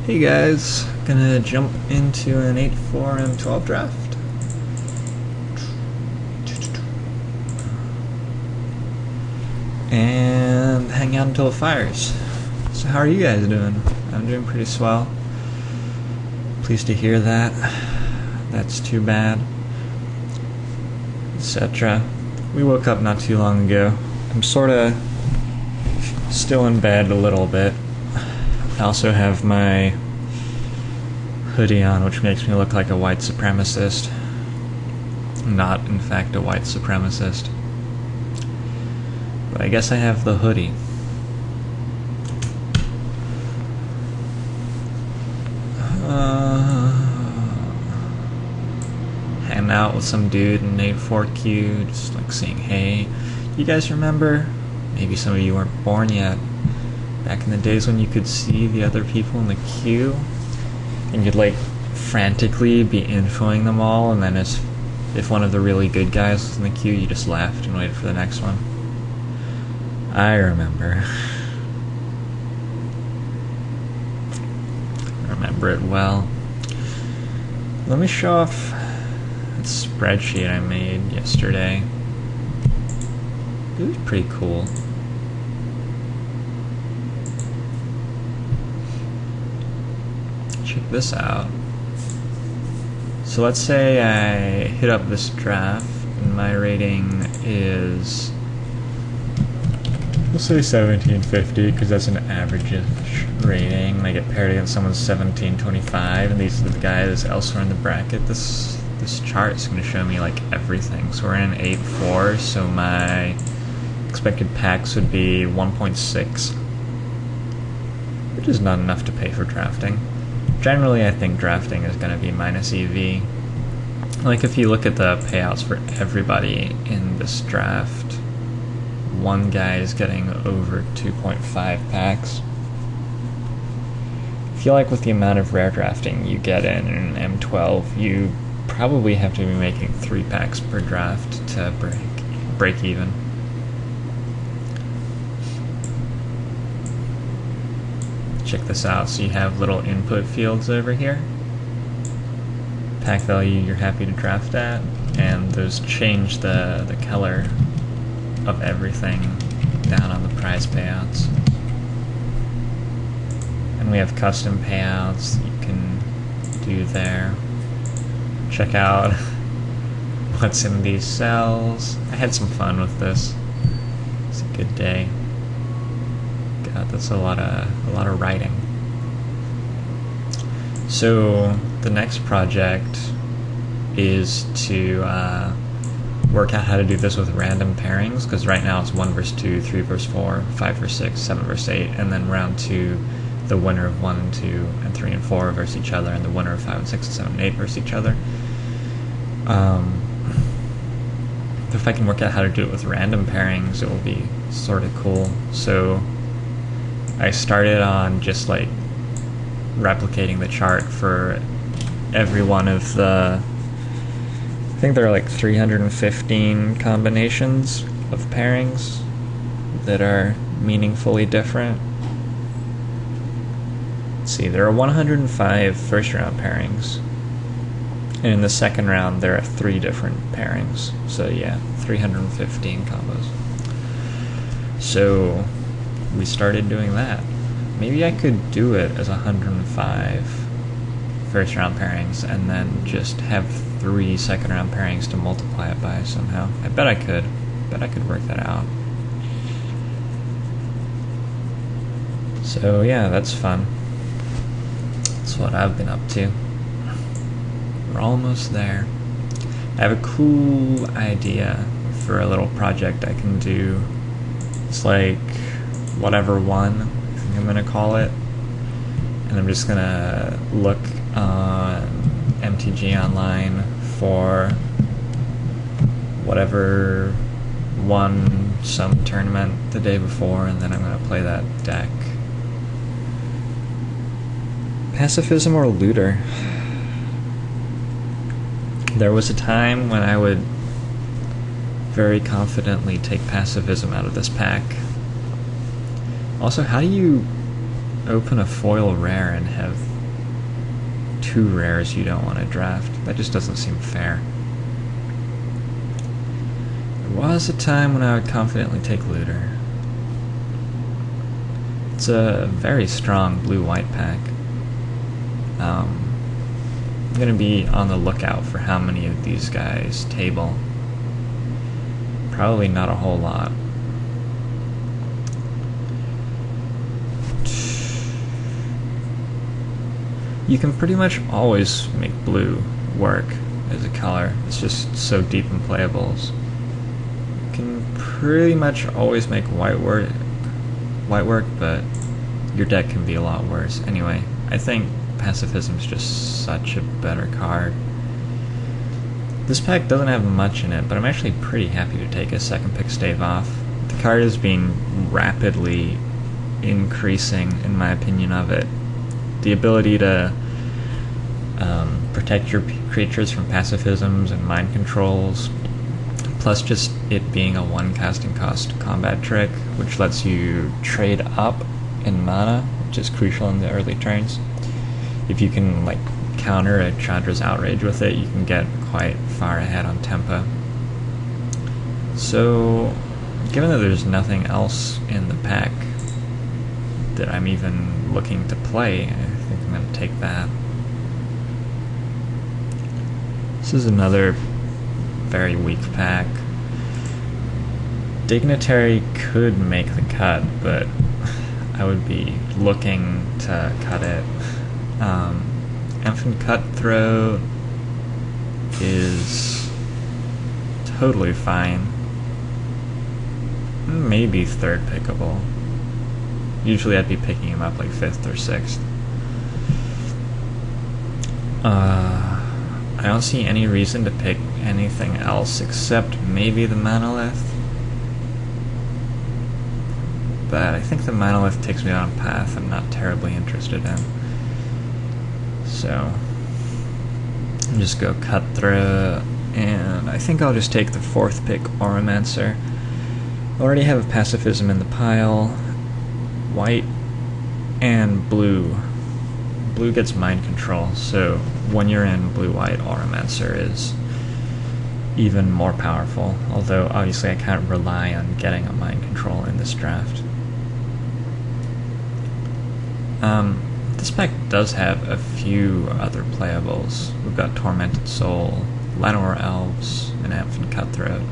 Hey guys, gonna jump into an 8-4 M12 draft. And hang out until it fires. So how are you guys doing? I'm doing pretty swell. Pleased to hear that. That's too bad. Etc. We woke up not too long ago. I'm sorta still in bed a little bit. I also have my hoodie on, which makes me look like a white supremacist. Not, in fact, a white supremacist. But I guess I have the hoodie. Hanging out with some dude in 8-4Q, just like saying, hey, you guys remember? Maybe some of you weren't born yet. Back in the days when you could see the other people in the queue, and you'd like frantically be infoing them all, and then if one of the really good guys was in the queue, you just laughed and waited for the next one. I remember. I remember it well. Let me show off that spreadsheet I made yesterday. It was pretty cool. Check this out. So let's say I hit up this draft and my rating is, we'll say 1750 because that's an average-ish rating. And I get paired against someone's 1725, and these are the guys elsewhere in the bracket. This chart is going to show me like everything. So we're in 8-4, so my expected packs would be 1.6, which is not enough to pay for drafting. Generally, I think drafting is going to be minus EV. Like, if you look at the payouts for everybody in this draft, one guy is getting over 2.5 packs. I feel like with the amount of rare drafting you get in an M12, you probably have to be making 3 packs per draft to break even. Check this out. So you have little input fields over here. Pack value you're happy to draft at, and those change the color of everything down on the prize payouts. And we have custom payouts that you can do there. Check out what's in these cells. I had some fun with this. It's a good day. God, that's a lot of writing. So the next project is to work out how to do this with random pairings, because right now it's 1 versus 2, 3 versus 4, 5 versus 6, 7 versus 8, and then round 2, the winner of 1 and 2 and 3 and 4 versus each other, and the winner of 5 and 6 and 7 and 8 versus each other. If I can work out how to do it with random pairings, it will be sort of cool. So I started on just like replicating the chart for every one of the, I think there are like 315 combinations of pairings that are meaningfully different. Let's see, there are 105 first round pairings, and in the second round there are 3 different pairings. So yeah, 315 combos. So we started doing that. Maybe I could do it as 105 first round pairings and then just have 3 second round pairings to multiply it by somehow. I bet I could. Work that out. So yeah, that's fun. That's what I've been up to. We're almost there. I have a cool idea for a little project I can do. It's like whatever one, I think I'm going to call it. And I'm just going to look on MTG Online for whatever won some tournament the day before, and then I'm going to play that deck. Pacifism or Looter? There was a time when I would very confidently take Pacifism out of this pack. Also, how do you open a foil rare and have 2 rares you don't want to draft. That just doesn't seem fair. There was a time when I would confidently take Looter. It's a very strong blue-white pack. I'm going to be on the lookout for how many of these guys table. Probably not a whole lot. You can pretty much always make blue work as a color. It's just so deep in playables. You can pretty much always make white work, but your deck can be a lot worse. Anyway, I think Pacifism is just such a better card. This pack doesn't have much in it, but I'm actually pretty happy to take a second pick Stave Off. The card has been rapidly increasing, in my opinion of it. The ability to protect your creatures from pacifisms and mind controls, plus just it being a 1 casting cost combat trick, which lets you trade up in mana, which is crucial in the early turns. If you can like counter a Chandra's Outrage with it, you can get quite far ahead on tempo. So, given that there's nothing else in the pack that I'm even looking to play, I think I'm going to take that. This is another very weak pack. Dignitary could make the cut, but I would be looking to cut it. Infant Cutthroat is totally fine. Maybe 3rd pickable. Usually I'd be picking him up like 5th or 6th. I don't see any reason to pick anything else except maybe the Monolith. But I think the Monolith takes me on a path I'm not terribly interested in. So, I'll just go Cutthroat, and I think I'll just take the 4th pick Oromancer. I already have a Pacifism in the pile. White and blue. Blue gets mind control, so when you're in blue-white, Oromancer is even more powerful, although obviously I can't rely on getting a mind control in this draft. This pack does have a few other playables. We've got Tormented Soul, Llanowar Elves, and Infant Cutthroat.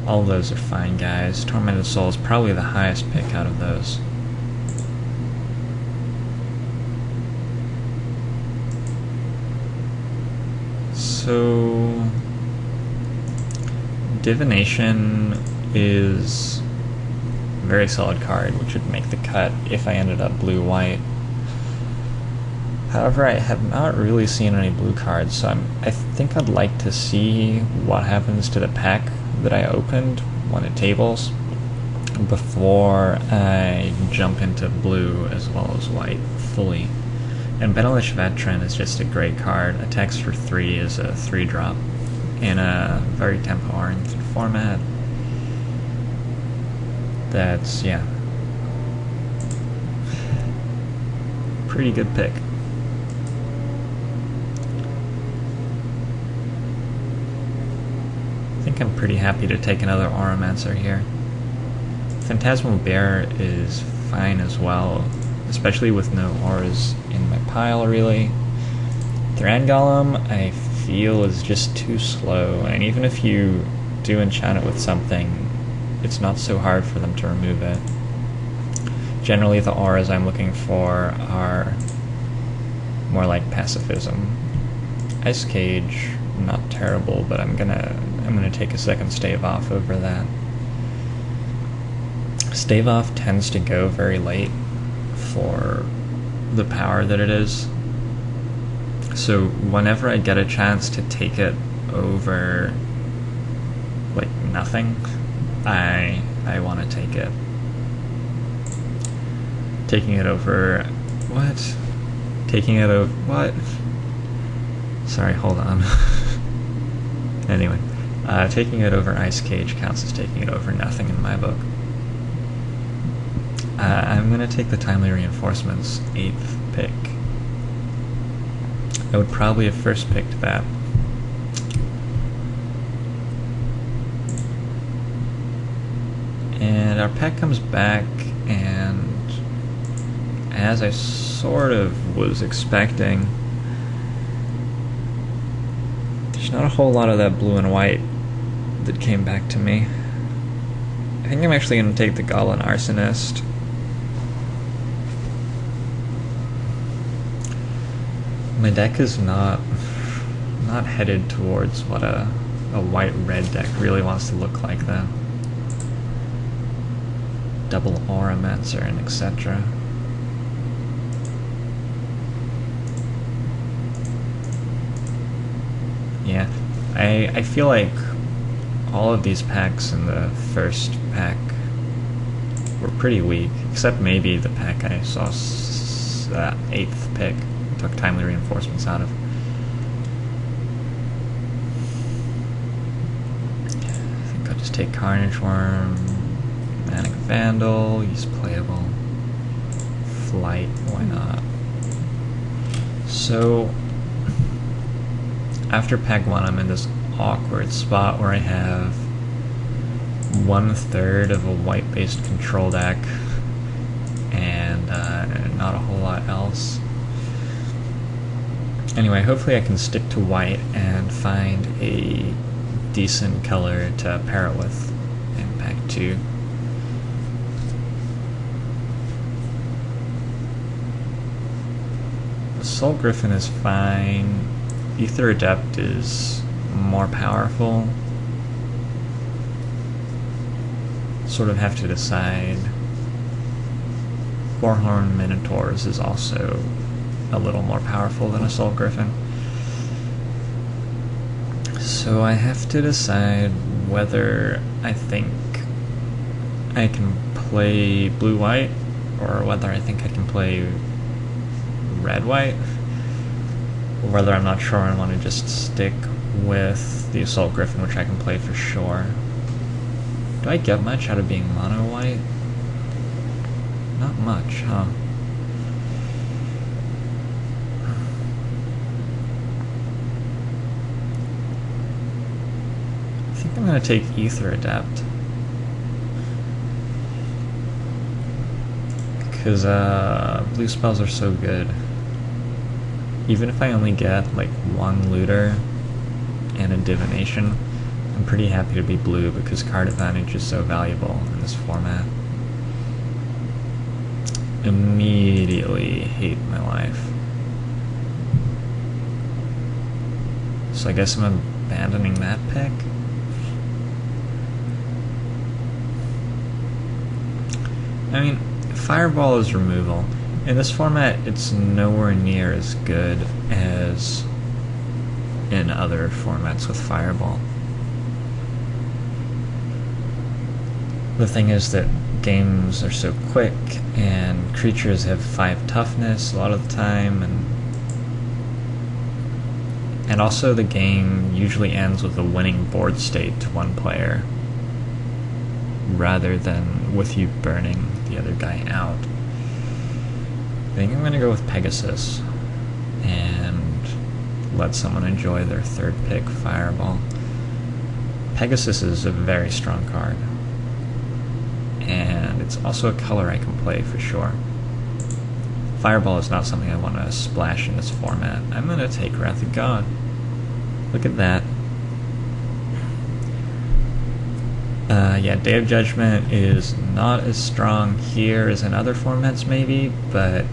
All of those are fine guys. Tormented Soul is probably the highest pick out of those. So, Divination is a very solid card, which would make the cut if I ended up blue-white. However, I have not really seen any blue cards, so I think I'd like to see what happens to the pack that I opened when it tables before I jump into blue as well as white fully. And Benelish Veteran is just a great card. Attacks for 3 is a 3-drop in a very tempo-oriented format. That's, yeah, pretty good pick. I think I'm pretty happy to take another Oromancer here. Phantasmal Bear is fine as well, especially with no auras in my pile, really. Thran Golem, I feel, is just too slow, and even if you do enchant it with something, it's not so hard for them to remove it. Generally, the auras I'm looking for are more like Pacifism. Ice Cage, not terrible, but I'm gonna take a second Stave Off over that. Stave Off tends to go very late for the power that it is. So whenever I get a chance to take it over like nothing, I want to take it. Taking it over what? Taking it over what? Sorry, hold on. Anyway, taking it over Ice Cage counts as taking it over nothing in my book. I'm going to take the Timely Reinforcements 8th pick. I would probably have first picked that. And our pack comes back, and as I sort of was expecting, there's not a whole lot of that blue and white that came back to me. I think I'm actually going to take the Goblin Arsonist. My deck is not headed towards what a white-red deck really wants to look like, though. Double Auramancer and etc. Yeah, I feel like all of these packs in the first pack were pretty weak, except maybe the pack I saw 8th pick took timely reinforcements out of. I think I'll just take Carnage Worm, Manic Vandal, use playable, Flight, why not? So after pack 1, I'm in this awkward spot where I have 1/3 of a white-based control deck and not a whole lot else. Anyway, hopefully I can stick to white and find a decent color to pair it with in pack 2. Assault Griffin is fine. Ether Adept is more powerful. Sort of have to decide. Four-Horn Minotaurs is also a little more powerful than Assault Griffin. So I have to decide whether I think I can play blue-white or whether I think I can play red-white, or whether I'm not sure I want to just stick with the Assault Griffin, which I can play for sure. Do I get much out of being mono-white? Not much, huh? I think I'm going to take Ether Adept. Because blue spells are so good. Even if I only get like one looter and a divination, I'm pretty happy to be blue because card advantage is so valuable in this format. Immediately hate my life. So I guess I'm abandoning that pick. I mean, Fireball is removal. In this format, it's nowhere near as good as in other formats with Fireball. The thing is that games are so quick, and creatures have 5 toughness a lot of the time, and also the game usually ends with a winning board state to one player, rather than with you burning the other guy out. I think I'm going to go with Pegasus and let someone enjoy their 3rd pick, Fireball. Pegasus is a very strong card, and it's also a color I can play for sure. Fireball is not something I want to splash in this format. I'm going to take Wrath of God. Look at that. Yeah, Day of Judgment is not as strong here as in other formats maybe, but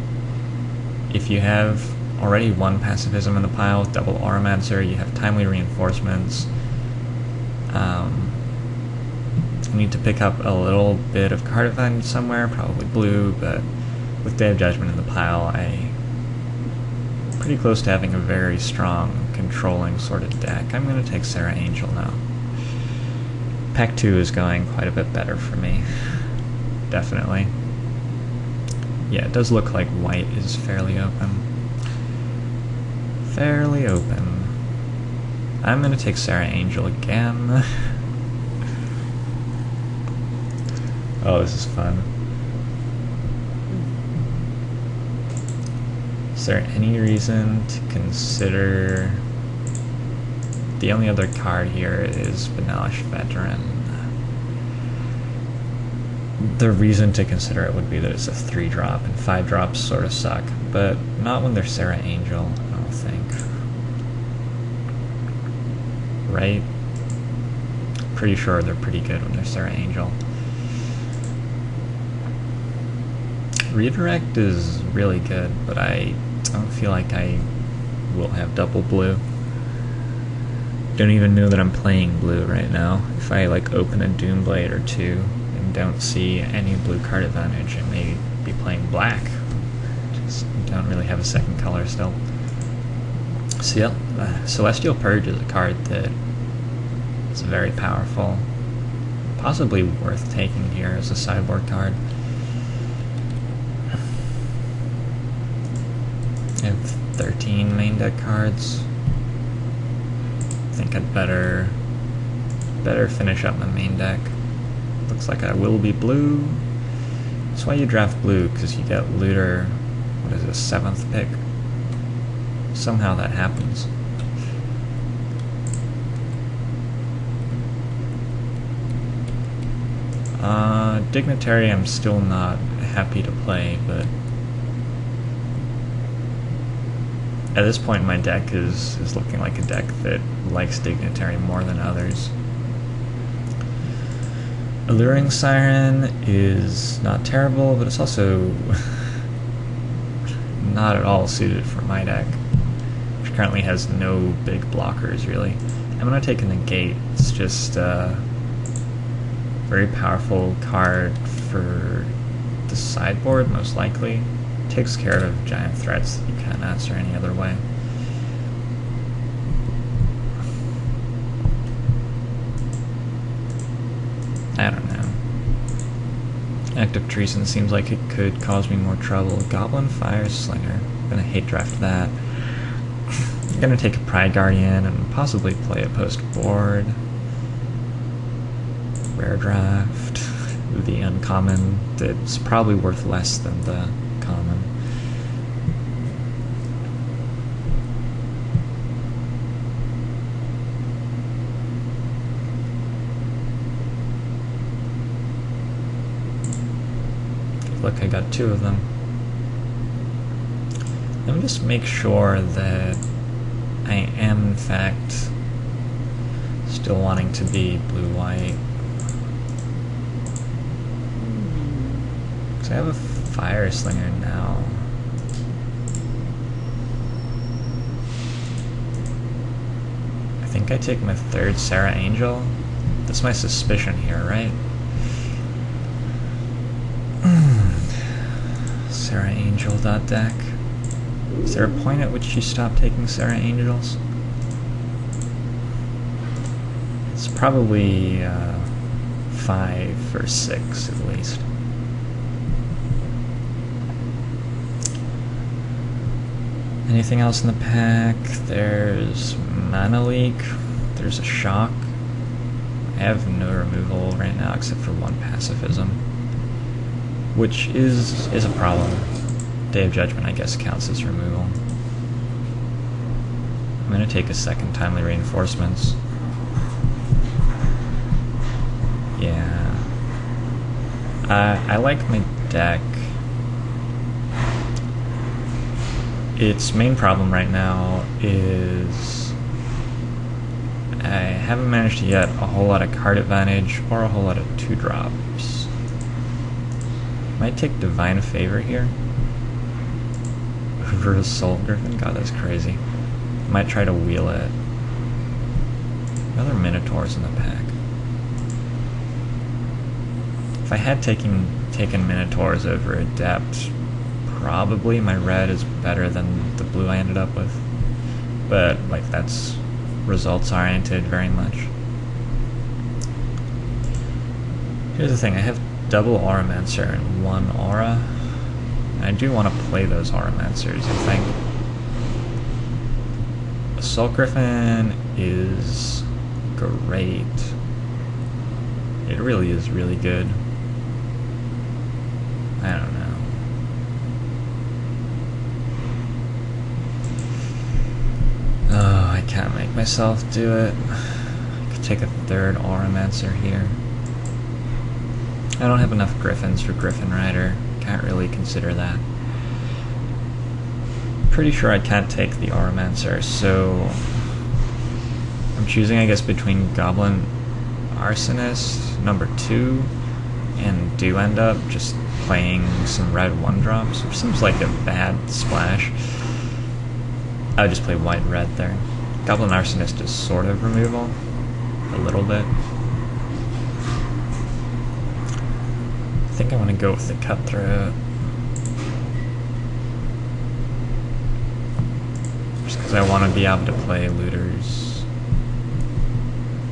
if you have already one pacifism in the pile with double Auramancer, you have timely reinforcements. You need to pick up a little bit of card advantage somewhere, probably blue, but with Day of Judgment in the pile, I'm pretty close to having a very strong controlling sort of deck. I'm going to take Sarah Angel now. Pack 2 is going quite a bit better for me, definitely. Yeah, it does look like white is fairly open. Fairly open. I'm going to take Sarah Angel again. Oh, this is fun. Is there any reason to consider... The only other card here is Vanillish Veteran. The reason to consider it would be that it's a 3-drop, and 5-drops sort of suck, but not when they're Sarah Angel, I don't think. Right? Pretty sure they're pretty good when they're Sarah Angel. Redirect is really good, but I don't feel like I will have double blue. Don't even know that I'm playing blue right now. If I like open a Doomblade or two and don't see any blue card advantage, I may be playing black. Just don't really have a second color still. So yeah, Celestial Purge is a card that is very powerful. Possibly worth taking here as a sideboard card. I have 13 main deck cards. I think I'd better finish up my main deck. Looks like I will be blue. That's why you draft blue, because you get Looter, what is it, 7th pick? Somehow that happens. Dignitary I'm still not happy to play, but at this point my deck is looking like a deck that likes Dignitary more than others. Alluring Siren is not terrible, but it's also not at all suited for my deck, which currently has no big blockers really. I'm going to take a Negate. It's just a very powerful card for the sideboard, most likely. Takes care of giant threats that you can't answer any other way. I don't know. Act of Treason seems like it could cause me more trouble. Goblin Fire Slinger. I'm gonna hate draft that. I'm gonna take a Pride Guardian and possibly play a post board. Rare draft. The uncommon that's probably worth less than the common. Look, I got 2 of them. Let me just make sure that I am in fact still wanting to be blue-white. I have a Fire Slinger now. I think I take my 3rd Sarah Angel. That's my suspicion here, right? Sarah Angel deck. Is there a point at which you stop taking Sarah Angels? It's probably 5 or 6 at least. Anything else in the pack? There's Mana Leak. There's a Shock. I have no removal right now except for 1 Pacifism, which is a problem. Day of Judgment, I guess, counts as removal. I'm gonna take a 2nd Timely Reinforcements. Yeah. I like my deck. Its main problem right now is I haven't managed to get a whole lot of card advantage or a whole lot of 2-drops. Might take Divine Favor here over a Soul Griffin. God, that's crazy. Might try to wheel it. What other Minotaurs in the pack? If I had taken Minotaurs over Adept, probably my red is better than the blue I ended up with. But, like, that's results oriented very much. Here's the thing, I have double Auramancer and 1 Aura. And I do want to play those Auramancers, I think. Assault Griffin is great. It really is really good. I don't know. myself do it. I could take a third Auramancer here. I don't have enough Griffins for Griffin Rider. Can't really consider that. Pretty sure I can't take the Auramancer, so I'm choosing, I guess, between Goblin Arsonist number 2 and do end up just playing some red 1-drops, which seems like a bad splash. I would just play white-red there. Goblin Arsonist is sort of removal, a little bit. I think I want to go with the Cutthroat. Just because I want to be able to play looters.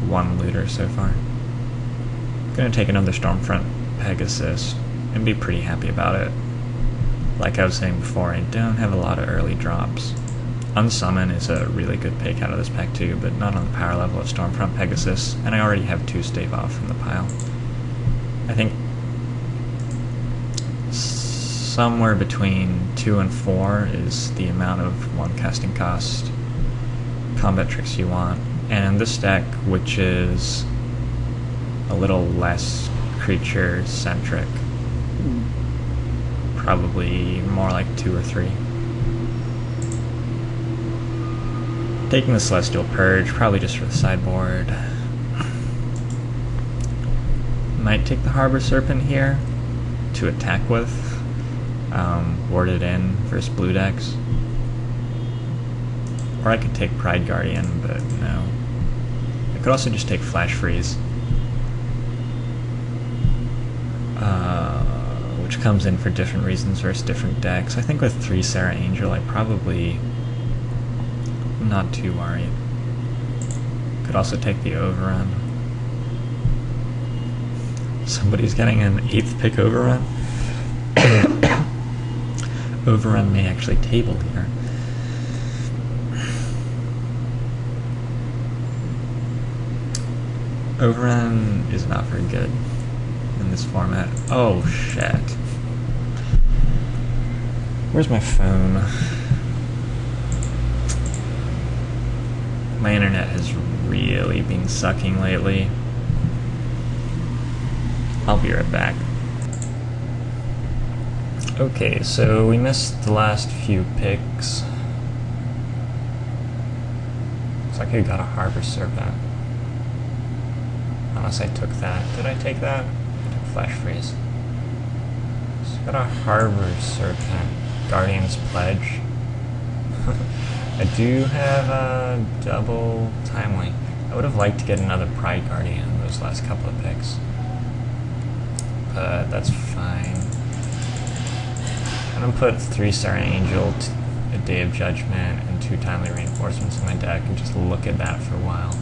1 looter so far. I'm going to take another Stormfront Pegasus and be pretty happy about it. Like I was saying before, I don't have a lot of early drops. Unsummon is a really good pick out of this pack too, but not on the power level of Stormfront Pegasus, and I already have 2 Stave Off from the pile. I think somewhere between 2 and 4 is the amount of 1 casting cost combat tricks you want. And in this deck, which is a little less creature-centric, probably more like 2 or 3. Taking the Celestial Purge, probably just for the sideboard. Might take the Harbor Serpent here to attack with. Ward it in versus blue decks. Or I could take Pride Guardian, but no. I could also just take Flash Freeze. Which comes in for different reasons versus different decks. I think with 3 Sarah Angel, I probably not too worried. Could also take the Overrun. Somebody's getting an 8th pick Overrun. Overrun may actually table here. Overrun is not very good in this format. Oh shit. Where's my phone? My internet has really been sucking lately. I'll be right back. Okay, so we missed the last few picks. Looks like I got a Harbor Serpent. Unless I took that. Did I take that? I took Flash Freeze. So I got a Harbor Serpent. Guardian's Pledge. I do have a double Timely. I would have liked to get another Pride Guardian those last couple of picks. But that's fine. I'm gonna put 3 Sarah Angel, a Day of Judgment, and 2 Timely Reinforcements in my deck and just look at that for a while.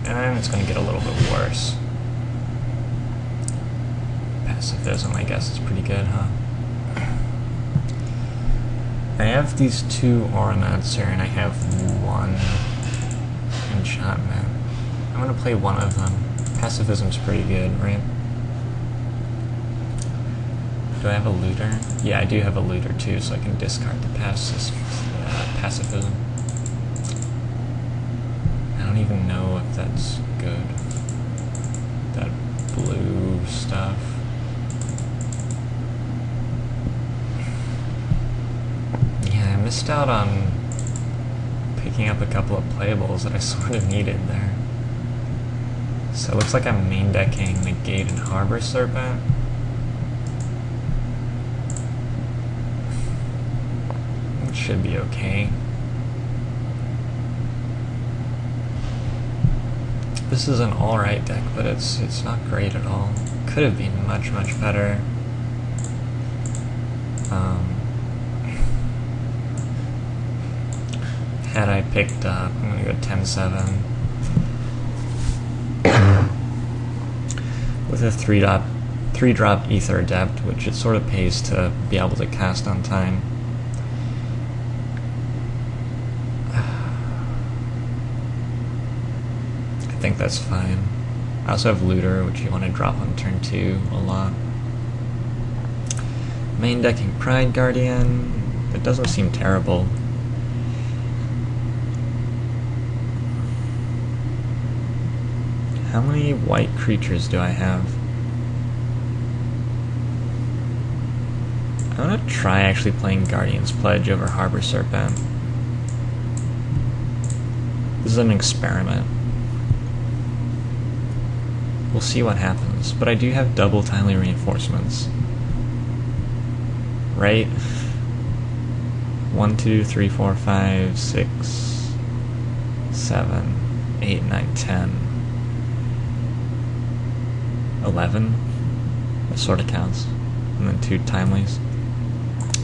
And then it's gonna get a little bit worse. Pacifism, I guess, is pretty good, huh? I have these 2 Auramancer and I have 1 Enchantment. I'm gonna play one of them. Pacifism's pretty good, right? Do I have a looter? Yeah, I do have a looter too, so I can discard the pacifism. I don't even know if that's good. That blue stuff. Yeah, I missed out on picking up a couple of playables that I sort of needed there. So it looks like I'm main decking Negate and Harbor Serpent. Should be okay. This is an alright deck, but it's not great at all. Could have been much better. Had I picked up, I'm gonna go 10-7 with a 3-drop Ether Adept, which it sort of pays to be able to cast on time. I think that's fine. I also have Looter, which you want to drop on turn 2 a lot. Main decking Pride Guardian. It doesn't seem terrible. How many white creatures do I have? I'm gonna try actually playing Guardian's Pledge over Harbor Serpent. This is an experiment. We'll see what happens, but I do have double timely reinforcements. Right? 1, 2, 3, 4, 5, 6, 7, 8, 9, 10, 11. That sort of counts. And then 2 timelies.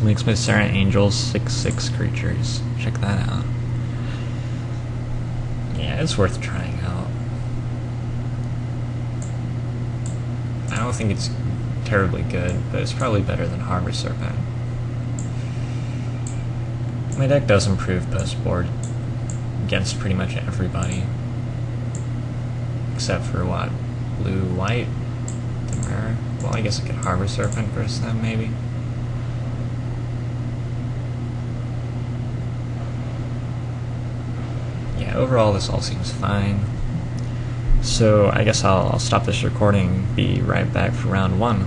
Makes my Serra Angels 6/6 creatures. Check that out. Yeah, it's worth trying out. I don't think it's terribly good, but it's probably better than Harbor Serpent. My deck does improve post-board against pretty much everybody. Except for what? Blue-white? Temera? Well, I guess I could Harbor Serpent versus them, maybe. Yeah, overall this all seems fine. So I guess I'll stop this recording, be right back for round 1.